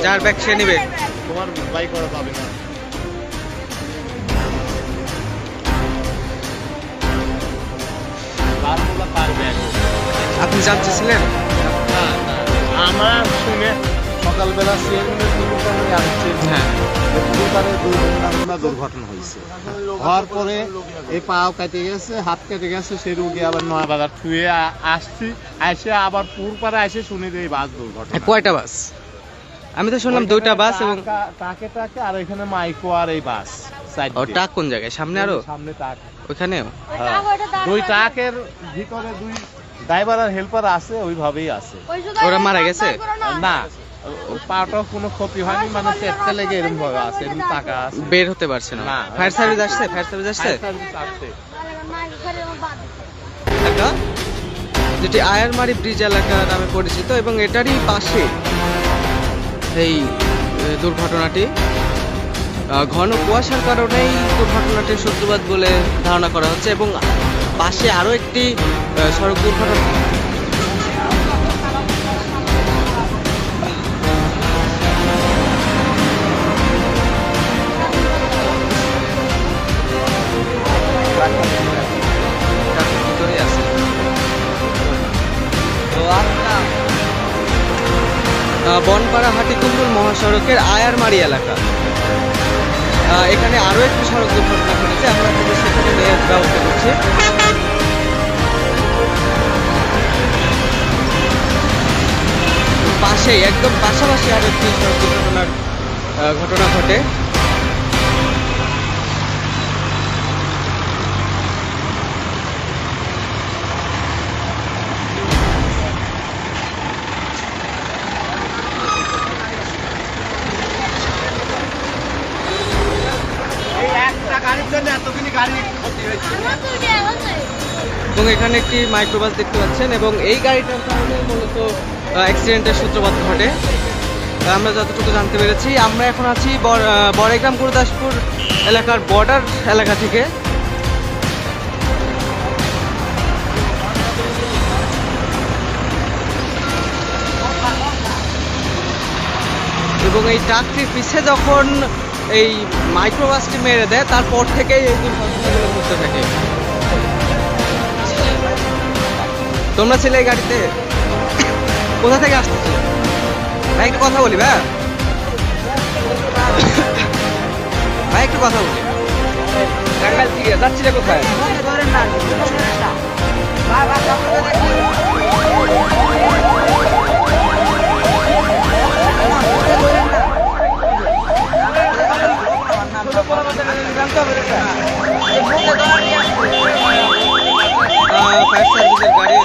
যার ব্যাগ সে নিবে, তোমার বাইক করা যাবে না। আপনি জানতেছিলেন? আমার শুনে সকালবেলা দুর্ঘটনা হয়েছে, হওয়ার পরে এই পাও কেটে গেছে, হাত কেটে গেছে, সে রুগী আবার নয়া বাজার থুয়ে আসছি, এসে আবার পুরপাড়া এসে শুনি যে এই বাস দুর্ঘটনা। কয়টা বাস? আমি তো শুনলাম দুইটা বাস এবং টাকে আর এখানে মাইকো আর এই বাস। ও ট্রাক কোন জায়গায়? সামনে আরো সামনে ট্রাক, ওইখানেও দুই ট্রাকের ভিতরে দুই ড্রাইভার আর হেল্পার আছে, ওইভাবেই আছে। ওরা মারা গেছে না, পাটাও কোনো ক্ষতি হয়নি, মানে চেপতে লেগে এরকম ভাবে আছে, এরকম টাকা আছে, বের হতে পারছে না। ফায়ার সার্ভিস আসছে? ফায়ার সার্ভিস আসছে এলাকা, যেটি আয়ারমারি ব্রিজ এলাকা নামে পরিচিত এবং এটারই পাশে এই দুর্ঘটনাটি। ঘন কুয়াশার কারণেই দুর্ঘটনাটির সূত্রপাত বলে ধারণা করা হচ্ছে এবং পাশে আরো একটি সড়ক দুর্ঘটনা। বনপাড়া হাটিকুমরুল মহাসড়কের আয়ারমারি এলাকা, এখানে আরো একটি সড়ক দুর্ঘটনা ঘটেছে, আমরা সেখানে নেওয়ার ব্যবস্থা করছি। পাশেই একদম পাশাপাশি আরো একটি সড়ক দুর্ঘটনার ঘটনা ঘটে। এবং এখানে একটি মাইক্রোবাস দেখতে পাচ্ছেন এবং এই গাড়িটার কারণে মূলত অ্যাক্সিডেন্টের সূত্রপাত ঘটে, আমরা যতটুকু জানতে পেরেছি। আমরা এখন আছি বড়াইগ্রাম গুরুদাসপুর এলাকার বর্ডার এলাকা থেকে। এবং এই ট্রাকটির পিছে যখন এই মাইক্রোবাসটি মেরে দেয়, তারপর থেকেই এই দুর্ঘটনাগুলো ঘটতে থাকে। তোমরা ছিলে এই গাড়িতে? কোথা থেকে আসতেছিল ভাই? একটু কথা বলি ভাই, ভাই একটু কথা বলি। টাঙ্গাইল থেকে যাচ্ছিলে কোথায়? ফায়ার সার্ভিসের গাড়ি